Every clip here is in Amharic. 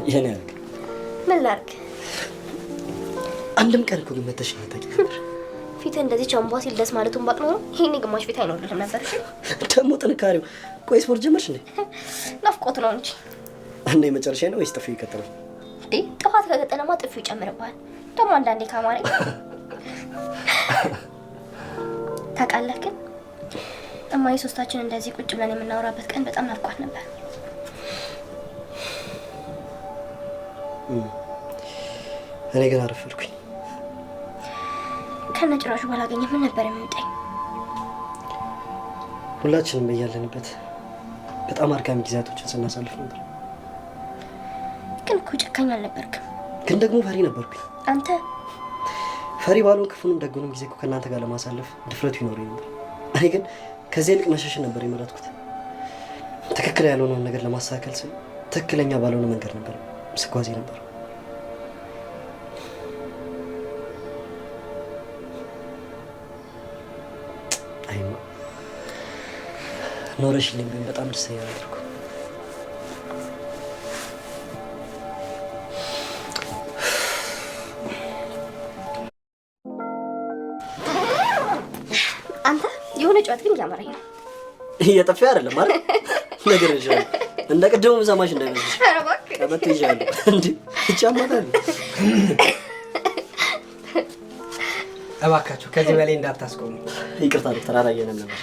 የኔ ያርግ ምን ላርግ? አንድም ቀን እኮ ግን መተሽ ነው ታውቂ። ፊት እንደዚህ ቻምቧ ሲል ደስ ማለቱን ባቅ ኖሮ ይሄኔ ግማሽ ፊት አይኖርልህም ነበር። ደግሞ ጥንካሬው። ቆይ ስፖርት ጀመርሽ እንዴ? ናፍቆት ነው እንጂ። አንዴ መጨረሻ ነው ወይስ ጥፊው ይቀጥላል? እንዴ ጥፋት ከገጠለማ ጥፊው ይጨምርብሃል። ደግሞ አንዳንዴ ካማረኝ ታውቃለህ። ግን እማዬ ሶስታችን እንደዚህ ቁጭ ብለን የምናወራበት ቀን በጣም ናፍቋት ነበር። እኔ ግን አረፈድኩኝ። ከነጭራሹ ባላገኘ ምን ነበር የሚውጠኝ? ሁላችንም በያለንበት በጣም አድካሚ ጊዜያቶችን ስናሳልፍ ነበር። ግን እኮ ጨካኝ አልነበርክም። ግን ደግሞ ፈሪ ነበርኩኝ። አንተ ፈሪ ባልሆን ክፉንም ደጉንም ጊዜ እኮ ከእናንተ ጋር ለማሳለፍ ድፍረቱ ይኖረኝ ነበር። እኔ ግን ከዚህ ይልቅ መሸሽን ነበር የመረጥኩት። ትክክል ያልሆነውን ነገር ለማስተካከል ስል ትክክለኛ ባልሆነ መንገድ ነበር ስጓዝ ነበር። አይማ ኖረሽልኝ ግን በጣም ደስተኛ ነበርኩ። አንተ የሆነ ጨዋታ ግን እያመረኝ ነው። እየጠፋ አይደለም ማለት ነገር ይችላል። እንደ ቅድሙ ሰማሽ እንዳይመስልሽ። ቀበቶ ይዣለሁ እንዴ ይቻማታል። እባካችሁ ከዚህ በላይ እንዳታስቆሙ። ይቅርታ ዶክተር፣ አላየንም ነበር።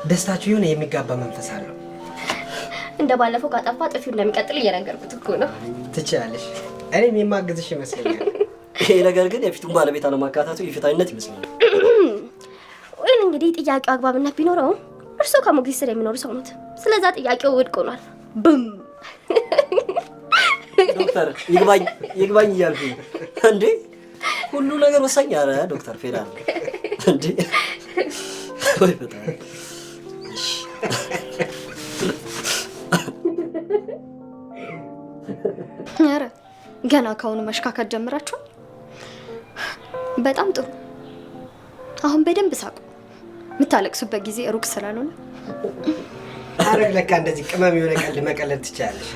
ደስታችሁ የሆነ የሚጋባ መንፈስ አለው። እንደ ባለፈው ካጠፋ ጥፊው እንደሚቀጥል እየነገርኩት እኮ ነው። ትችያለሽ። እኔም የማግዝሽ ይመስለኛል። ይሄ ነገር ግን የፊቱን ባለቤት አለማካታቱ የፊታዊነት ይመስለኛል። ወይ እንግዲህ ጥያቄው አግባብነት ቢኖረውም እርሶ ከሞግዚት ስር የሚኖሩ ሰው ኖት። ስለዛ ጥያቄው ውድቅ ሆኗል። ብም ዶክተር ይግባኝ እያልኩኝ እንዴ ሁሉ ነገር ወሳኝ። ኧረ ዶክተር ፌራ እንዴ ወይ በጣም ኧረ ገና ከአሁኑ መሽካከት ጀምራችኋል። በጣም ጥሩ። አሁን በደንብ ሳቁ። የምታለቅሱበት ጊዜ ሩቅ ስላልሆነ። አረግ ለካ እንደዚህ ቅመም የሆነ ቀልድ መቀለድ ትችላለሽ።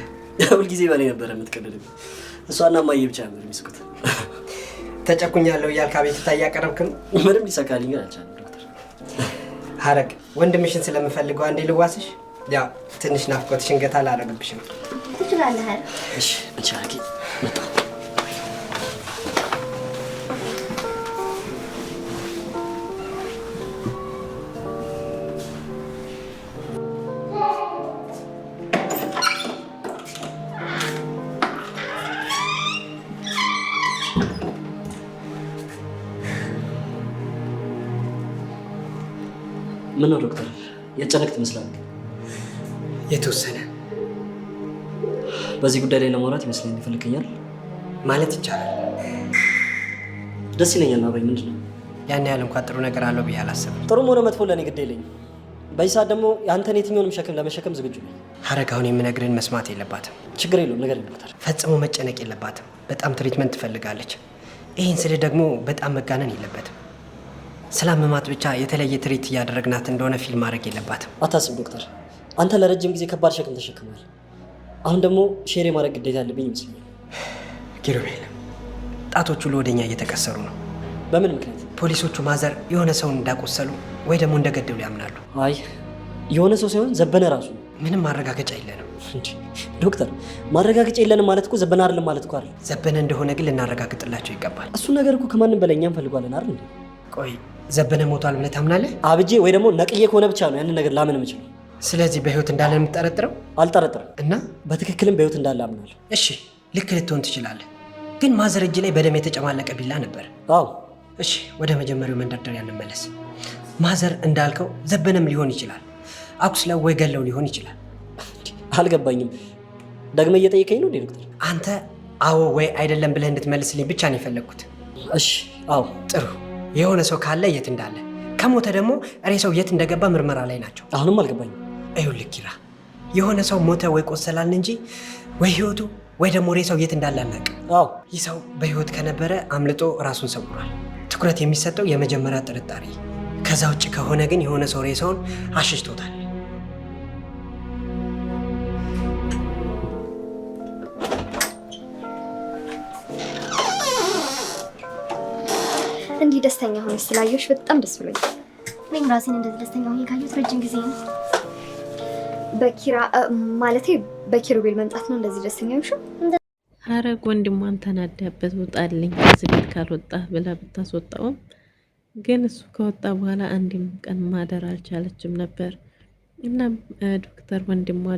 ሁል ጊዜ በላይ ነበረ የምትቀልድ። እሷና ማየ ብቻ ነበር የሚስቁት። ተጨኩኛለሁ እያልክ አቤቱታ እያቀረብክ ነው። ምንም ሊሳካልኝ አልቻለም ዶክተር። ሀረግ ወንድምሽን ስለምፈልገው አንዴ ልዋስሽ። ያው ትንሽ ናፍቆትሽን ገታ ላደርግብሽ ነው። ትችላለህ። እሺ እንቻላቂ መጣ። ምን ነው ዶክተር የጨነቅ ትመስላለህ። የተወሰነ በዚህ ጉዳይ ላይ ለማውራት ይመስለኛል ይፈልከኛል ማለት ይቻላል። ደስ ይለኛል። አባይ ምንድን ነው? ያን ያህል እንኳን ጥሩ ነገር አለው ብዬ አላሰብም። ጥሩም ሆነ መጥፎ ለእኔ ግድ የለኝም። በዚህ ሰዓት ደግሞ የአንተን የትኛውንም ሸክም ለመሸከም ዝግጁ ነኝ። ሀረግ አሁን የምነግርህን መስማት የለባትም። ችግር የለውም ነገር ዶክተር። ፈጽሞ መጨነቅ የለባትም። በጣም ትሪትመንት ትፈልጋለች። ይህን ስልህ ደግሞ በጣም መጋነን የለበትም። ስላመማት ብቻ የተለየ ትሪት እያደረግናት እንደሆነ ፊልም ማድረግ የለባትም። አታስብ ዶክተር፣ አንተ ለረጅም ጊዜ ከባድ ሸክም ተሸክመሃል። አሁን ደግሞ ሼር የማድረግ ግዴታ ያለብኝ ይመስለኛል። ኪሩቤል፣ ጣቶቹ ወደኛ እየተቀሰሩ ነው። በምን ምክንያት? ፖሊሶቹ ማዘር የሆነ ሰውን እንዳቆሰሉ ወይ ደግሞ እንደገደሉ ያምናሉ። አይ የሆነ ሰው ሳይሆን ዘበነ ራሱ ነው። ምንም ማረጋገጫ የለንም። ዶክተር ማረጋገጫ የለንም ማለት እኮ ዘበነ አይደለም ማለት እኮ አይደል? ዘበነ እንደሆነ ግን ልናረጋግጥላቸው ይገባል። እሱን ነገር እኮ ከማንም በላይ እኛም ፈልጓለን አይደል እንዴ? ቆይ ዘበነ ሞቷል ብለህ ታምናለህ? አብጄ ወይ ደግሞ ነቅዬ ከሆነ ብቻ ነው ያንን ነገር ላምን የምችለው። ስለዚህ በህይወት እንዳለ የምትጠረጥረው? አልጠረጥርም። እና በትክክልም በህይወት እንዳለ አምናለሁ። እሺ ልክ ልትሆን ትችላለህ፣ ግን ማዘር እጅ ላይ በደም የተጨማለቀ ቢላ ነበር። አዎ። እሺ ወደ መጀመሪያው መንደርደሪያ እንመለስ። ማዘር እንዳልከው ዘበነም ሊሆን ይችላል፣ አቁስለው ወይ ገለው ሊሆን ይችላል። አልገባኝም። ደግመህ እየጠየቀኝ ነው እንዴ ዶክተር? አንተ አዎ ወይ አይደለም ብለህ እንድትመልስልኝ ብቻ ነው የፈለግኩት። እሺ አዎ። ጥሩ። የሆነ ሰው ካለ የት እንዳለ፣ ከሞተ ደግሞ ሬሳው የት እንደገባ ምርመራ ላይ ናቸው። አሁንም አልገባኝም። ይኸውልህ ኪራ፣ የሆነ ሰው ሞተ ወይ ቆሰላልን እንጂ ወይ ህይወቱ ወይ ደግሞ ሬሳው የት እንዳለ አናውቅም። አዎ። ይህ ሰው በህይወት ከነበረ አምልጦ ራሱን ሰውሯል። ትኩረት የሚሰጠው የመጀመሪያ ጥርጣሬ። ከዛ ውጭ ከሆነ ግን የሆነ ሰው ሬሳውን አሽሽቶታል። እንዲህ ደስተኛ ሆነሽ ስላየሁሽ በጣም ደስ ብሎኛል። እኔም ራሴን እንደዚህ ደስተኛ ሆኜ ካየሁት ረጅም ጊዜ ነው። በኪራ ማለቴ በኪሩቤል መምጣት ነው እንደዚህ ደስተኛ ሆንሽው? ሀረግ ወንድሟን ተናዳበት ውጣልኝ ከዚህ ቤት ካልወጣ ብላ ብታስወጣውም ግን እሱ ከወጣ በኋላ አንድም ቀን ማደር አልቻለችም ነበር። እናም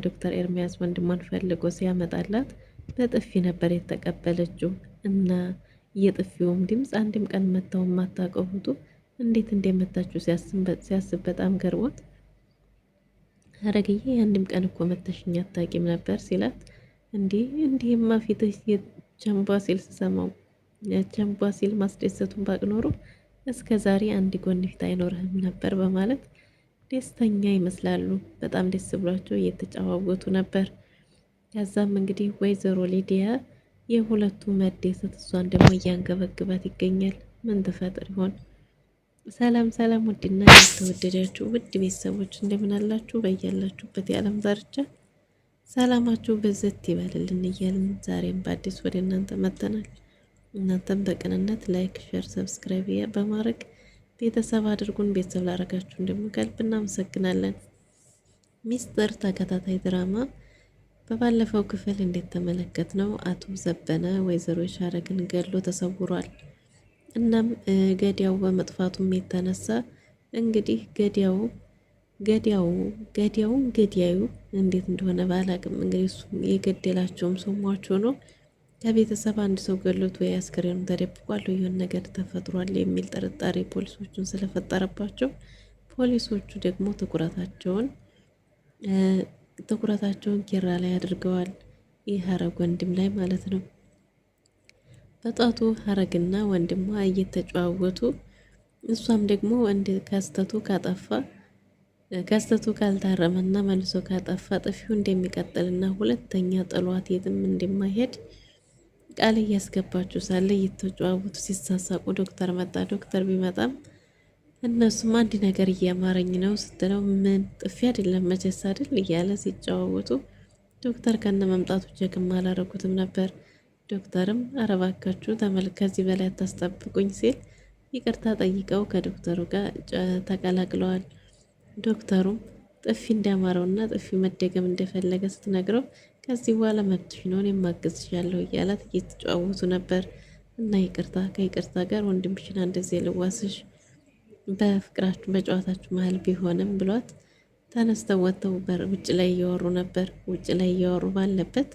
ዶክተር ኤርሚያስ ወንድሟን ፈልጎ ሲያመጣላት በጥፊ ነበር የተቀበለችው። እና የጥፊውም ድምፅ አንድም ቀን መታው ማታውቀው እህቱ እንዴት እንደመታችሁ ሲያስብ በጣም ገርሞት ሀረግዬ አንድም ቀን እኮ መተሽኝ አታውቂም ነበር ሲላት፣ እንዲህማ ፊትሽ የቸንቧ ሲል ስሰማው የቸንቧ ሲል ማስደሰቱን ባቅኖሩ እስከ ዛሬ አንድ ጎን ፊት አይኖርህም ነበር በማለት ደስተኛ ይመስላሉ። በጣም ደስ ብሏቸው እየተጨዋወቱ ነበር። ከዛም እንግዲህ ወይዘሮ ሊዲያ የሁለቱ መደሰት እሷን ደግሞ እያንገበግባት ይገኛል። ምን ትፈጥር ይሆን? ሰላም ሰላም! ውድና የተወደዳችሁ ውድ ቤተሰቦች እንደምን አላችሁ? በያላችሁበት የዓለም ዳርቻ ሰላማችሁ በዘት ይበልልን እያልን ዛሬም በአዲስ ወደ እናንተ መጥተናል። እናንተም በቅንነት ላይክ፣ ሼር፣ ሰብስክራይብ በማድረግ ቤተሰብ አድርጉን። ቤተሰብ ላደረጋችሁ ደግሞ ከልብ እናመሰግናለን። ሚስጥር ተከታታይ ድራማ በባለፈው ክፍል እንደተመለከት ነው አቶ ዘበነ ወይዘሮ ሀረግን ገድሎ ተሰውሯል። እናም ገዳዩ በመጥፋቱም የተነሳ እንግዲህ ገዳዩ እንዴት እንደሆነ ባላቅም እንግዲህ እሱ የገደላቸውም ሰው ሟች ሆኖ ከቤተሰብ አንድ ሰው ገሎት ወይ አስከሬኑ ተደብቋል ወይ የሆነ ነገር ተፈጥሯል የሚል ጥርጣሬ ፖሊሶቹን ስለፈጠረባቸው ፖሊሶቹ ደግሞ ትኩረታቸውን ኪራ ላይ አድርገዋል። ይህ ሀረግ ወንድም ላይ ማለት ነው። በጧቱ ሀረግና ወንድሟ እየተጨዋወቱ እሷም ደግሞ ከስተቱ ካልታረመና መልሶ ካጠፋ ጥፊው እንደሚቀጥልና ሁለተኛ ጥሏት የትም እንደማይሄድ ቃል እያስገባችሁ ሳለ እየተጨዋወቱ ሲሳሳቁ ዶክተር መጣ። ዶክተር ቢመጣም እነሱም አንድ ነገር እያማረኝ ነው ስትለው ምን ጥፊ አይደለም መቼስ አይደል እያለ ሲጨዋወቱ ዶክተር ከነ መምጣቱ ጀግም አላረጉትም ነበር። ዶክተርም አረባካችሁ ከዚህ በላይ አታስጠብቁኝ ሲል ይቅርታ ጠይቀው ከዶክተሩ ጋር ተቀላቅለዋል። ዶክተሩም ጥፊ እንዳማረውና ጥፊ መደገም እንደፈለገ ስትነግረው ከዚህ በኋላ መብትሽ ነው የማግዝሻለሁ እያላት እየተጨዋወቱ ነበር። እና ከይቅርታ ጋር ወንድምሽን እንደዚህ ልዋስሽ በፍቅራችሁ በጨዋታችሁ መሀል ቢሆንም ብሏት ተነስተው ወጥተው ውጭ ላይ እያወሩ ነበር። ውጭ ላይ እያወሩ ባለበት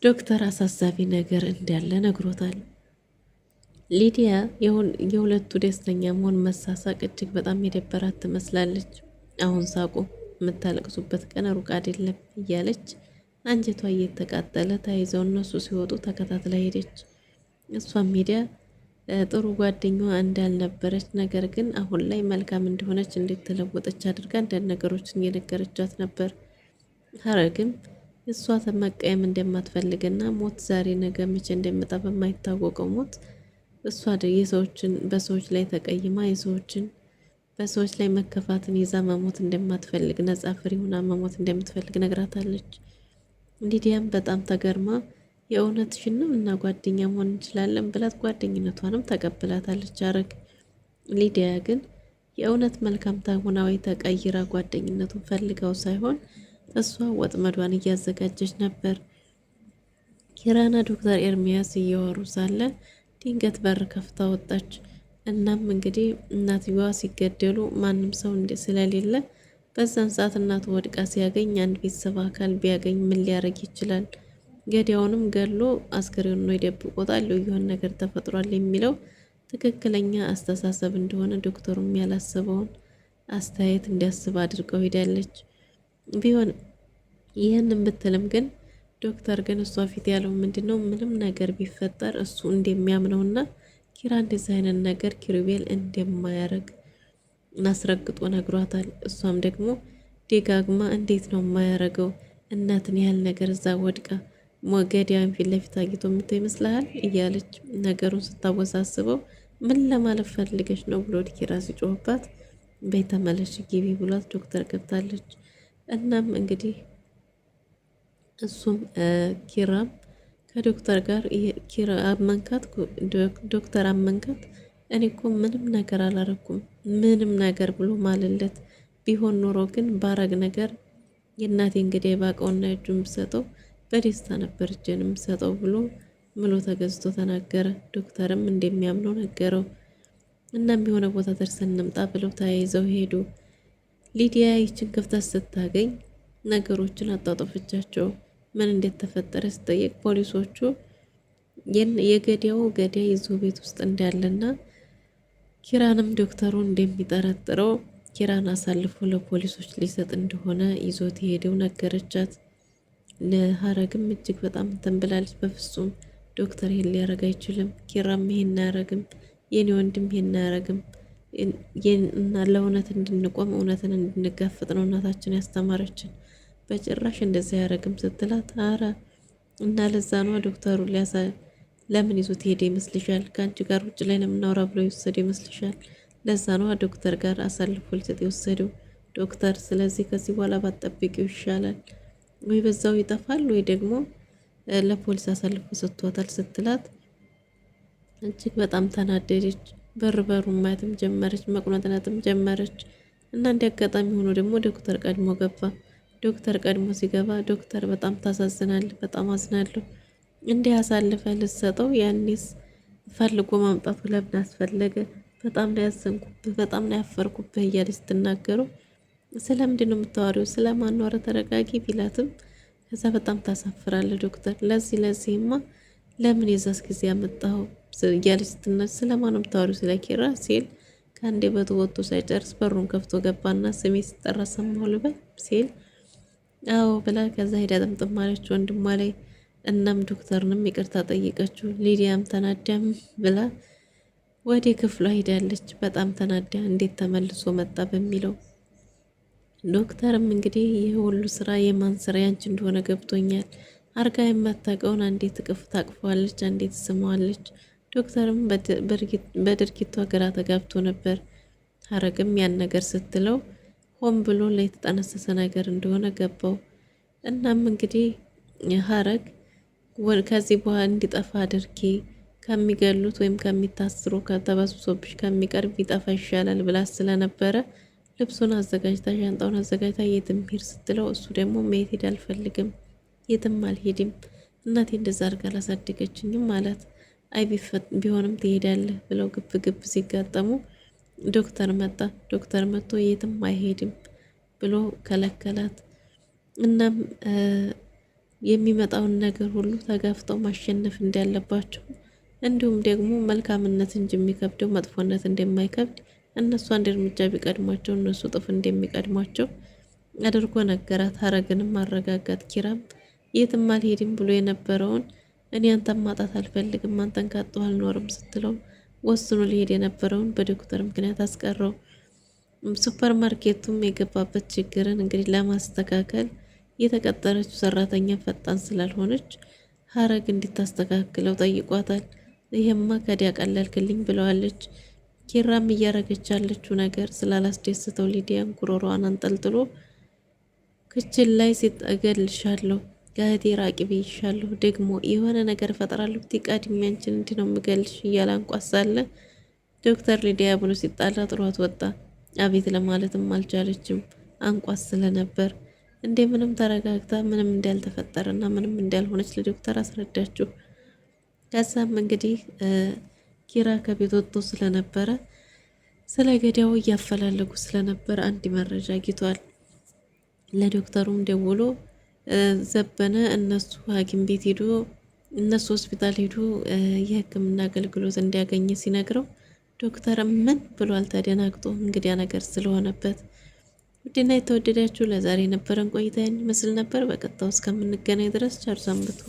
ዶክተር አሳሳቢ ነገር እንዳለ ነግሮታል። ሊዲያ የሁለቱ ደስተኛ መሆን መሳሳቅ እጅግ በጣም የደበራት ትመስላለች። አሁን ሳቁ፣ የምታለቅሱበት ቀን ሩቅ አይደለም እያለች አንጀቷ እየተቃጠለ ተያይዘው እነሱ ሲወጡ ተከታትላ ሄደች። እሷም ሄዳ ጥሩ ጓደኛዋ እንዳልነበረች ነገር ግን አሁን ላይ መልካም እንደሆነች እንደተለወጠች አድርጋ አንዳንድ ነገሮችን እየነገረቻት ነበር። ሀረግም እሷ መቀየም እንደማትፈልግና ሞት ዛሬ ነገ መቼ እንደሚመጣ በማይታወቀው ሞት እሷ በሰዎች ላይ ተቀይማ በሰዎች ላይ መከፋትን ይዛ መሞት እንደማትፈልግ ነጻ ፍሪ ሆና መሞት እንደምትፈልግ ነግራታለች። ሊዲያም በጣም ተገርማ የእውነትሽን ነው እና ጓደኛ መሆን እንችላለን ብላት ጓደኝነቷንም ተቀብላታለች ሀረግ። ሊዲያ ግን የእውነት መልካም ታሁናዊ ተቀይራ ጓደኝነቱን ፈልገው ሳይሆን እሷ ወጥመዷን እያዘጋጀች ነበር። ኪራና ዶክተር ኤርሚያስ እያወሩ ሳለ ድንገት በር ከፍታ ወጣች። እናም እንግዲህ እናትየዋ ሲገደሉ ማንም ሰው ስለሌለ በዛን ሰዓት እናቱ ወድቃ ሲያገኝ አንድ ቤተሰብ አካል ቢያገኝ ምን ሊያደርግ ይችላል? ገዳዩንም ገሎ አስከሬኑን ነው ይደብቆታል፣ የሆነ ነገር ተፈጥሯል የሚለው ትክክለኛ አስተሳሰብ እንደሆነ ዶክተሩም ያላሰበውን አስተያየት እንዲያስብ አድርገው ሄዳለች። ቢሆን ይህንን ብትልም ግን ዶክተር ግን እሷ ፊት ያለው ምንድነው ምንም ነገር ቢፈጠር እሱ እንደሚያምነውና ኪራ እንደዚህ አይነት ነገር ኪሩቤል እንደማያደርግ አስረግጦ ነግሯታል። እሷም ደግሞ ደጋግማ እንዴት ነው የማያደርገው እናትን ያህል ነገር እዛ ወድቃ ገዳዩን ፊት ለፊት አግኝቶ የምታይ ይመስልሃል እያለች ነገሩን ስታወሳስበው ምን ለማለት ፈልገች ነው ብሎ ኪራ ሲጮህባት በተመለሽ ግቢ ብሏት ዶክተር ገብታለች። እናም እንግዲህ እሱም ኪራም ከዶክተር ጋር ዶክተር አመንካት እኔ እኮ ምንም ነገር አላረኩም ምንም ነገር ብሎ ማልለት ቢሆን ኖሮ ግን ባረግ ነገር የእናቴ እንግዲህ ባቀውና እጁን ብሰጠው በደስታ ነበር እጄን የምሰጠው ብሎ ምሎ ተገዝቶ ተናገረ። ዶክተርም እንደሚያምነው ነገረው። እናም የሆነ ቦታ ደርሰን እንምጣ ብለው ተያይዘው ሄዱ። ሊዲያ ይችን ክፍተት ስታገኝ ነገሮችን አጣጦፈቻቸው። ምን እንዴት ተፈጠረ ስጠየቅ ፖሊሶቹ የገዳው ገዳይ ይዞ ቤት ውስጥ እንዳለና ኪራንም ዶክተሩ እንደሚጠረጥረው ኪራን አሳልፎ ለፖሊሶች ሊሰጥ እንደሆነ ይዞት ሄደው ነገረቻት። ለሀረግም እጅግ በጣም ተንብላለች። በፍጹም ዶክተር ይሄን ሊያረግ አይችልም፣ ኪራም ይሄን አያረግም፣ የኔ ወንድም ይሄን አያረግም እና ለእውነት እንድንቆም እውነትን እንድንጋፍጥ ነው እናታችን ያስተማረችን። በጭራሽ እንደዚህ አያረግም ስትላት፣ አረ እና ለዛ ነው ዶክተሩ ለምን ይዞት ሄደ ይመስልሻል? ከአንቺ ጋር ውጭ ላይ ለምናወራ ብሎ ይወሰደ ይመስልሻል? ለዛ ነው ዶክተር ጋር አሳልፎ ሊሰጥ የወሰደው ዶክተር። ስለዚህ ከዚህ በኋላ ባትጠብቂው ይሻላል፣ ወይ በዛው ይጠፋል ወይ ደግሞ ለፖሊስ አሳልፎ ሰጥቷታል ስትላት እጅግ በጣም ተናደደች። በሩን ማየትም ጀመረች፣ መቁነጥነጥም ጀመረች። እና እንደ አጋጣሚ ሆኖ ደግሞ ዶክተር ቀድሞ ገባ። ዶክተር ቀድሞ ሲገባ ዶክተር በጣም ታሳዝናለህ፣ በጣም አዝናለሁ፣ እንዲህ አሳልፈ ልሰጠው ያኔስ ፈልጎ ማምጣቱ ለምን አስፈለገ? በጣም ነው ያዘንኩብህ፣ በጣም ነው ያፈርኩብህ እያለች ስትናገረው ስለምንድን ነው የምታወሪው? ስለማኗረ ተረጋጊ ቢላትም ከዛ በጣም ታሳፍራለህ ዶክተር፣ ለዚህማ ለምን የዛስ ጊዜ ያመጣኸው እያለች ስትናገር ስለማን ነው የምታወሪው? ስለ ኪራ ሲል ከአንዴ ወጥቶ ሳይጨርስ በሩን ከፍቶ ገባና ስሜ ሲጠራ ሰማሁ ልበል ሲል አዎ ብላ ከዛ ሄዳ ጥምጥም አለች ወንድሟ ላይ። እናም ዶክተርንም ይቅርታ ጠይቀችው። ሊዲያም ተናዳም ብላ ወደ ክፍሏ ሄዳለች። በጣም ተናዳ እንዴት ተመልሶ መጣ በሚለው። ዶክተርም እንግዲህ ይህ ሁሉ ስራ የማን ስራ ያንቺ እንደሆነ ገብቶኛል። አርጋ የማታውቀውን አንዴ ታቅፈዋለች፣ አንዴ ትስመዋለች። ዶክተርም በድርጊቷ ግራ ተጋብቶ ነበር። ሀረግም ያን ነገር ስትለው ሆን ብሎ ላይ የተጠነሰሰ ነገር እንደሆነ ገባው። እናም እንግዲህ ሀረግ ከዚህ በኋላ እንዲጠፋ አድርጌ ከሚገሉት ወይም ከሚታስሩ ከተበስብሶብሽ ከሚቀርብ ይጠፋ ይሻላል ብላ ስለነበረ ልብሱን አዘጋጅታ ሻንጣውን አዘጋጅታ የትም ሄድ ስትለው እሱ ደግሞ መሄድ ሄድ አልፈልግም፣ የትም አልሄድም፣ እናቴ እንደዛ አድርጋ አላሳደገችኝም ማለት አይ ቢሆንም ትሄዳለህ ብለው ግብ ግብ ሲጋጠሙ ዶክተር መጣ። ዶክተር መጥቶ የትም አይሄድም ብሎ ከለከላት። እናም የሚመጣውን ነገር ሁሉ ተጋፍጠው ማሸነፍ እንዳለባቸው እንዲሁም ደግሞ መልካምነት እንጂ የሚከብደው መጥፎነት እንደማይከብድ እነሱ አንድ እርምጃ ቢቀድሟቸው እነሱ ጥፍ እንደሚቀድሟቸው አድርጎ ነገራት። ሀረግንም ማረጋጋት። ኪራም የትም አልሄድም ብሎ የነበረውን እኔ አንተን ማጣት አልፈልግም፣ አንተን ካጣሁ አልኖርም ስትለው ወስኖ ሊሄድ የነበረውን በዶክተር ምክንያት አስቀረው። ሱፐር ማርኬቱም የገባበት ችግርን እንግዲህ ለማስተካከል የተቀጠረችው ሰራተኛ ፈጣን ስላልሆነች ሀረግ እንድታስተካክለው ጠይቋታል። ይሄማ ከዲያ ቀለልክልኝ ብለዋለች። ኪራም እያረገች ያለችው ነገር ስላላስደስተው ሊዲያን ጉሮሯን አንጠልጥሎ ክችል ላይ ሲጠገልሻለሁ ከእህቴ ራቂ ብይሻለሁ፣ ደግሞ የሆነ ነገር እፈጥራለሁ ቀድሜ አንቺን እንዲህ ነው የምገልሽ እያለ አንቋሳለ። ዶክተር ሊዲያ ብሎ ሲጣላ ጥሯት ወጣ። አቤት ለማለትም አልቻለችም፣ አንቋስ ስለነበር። ምንም ተረጋግታ ምንም እንዳልተፈጠረና ምንም እንዳልሆነች ለዶክተር አስረዳችሁ። ከዛም እንግዲህ ኪራ ከቤት ወጥቶ ስለነበረ ስለ ገዳው እያፈላለጉ ስለነበር አንድ መረጃ አግኝቷል። ለዶክተሩም ደውሎ ዘበነ እነሱ ሐኪም ቤት ሄዶ እነሱ ሆስፒታል ሄዶ የሕክምና አገልግሎት እንዲያገኝ ሲነግረው ዶክተር ምን ብሏል? ተደናግጦ እንግዲያ ነገር ስለሆነበት። ውድና የተወደዳችሁ ለዛሬ የነበረን ቆይታ ይመስል ነበር። በቀጣው እስከምንገናኝ ድረስ ቸር ሰንብቱ።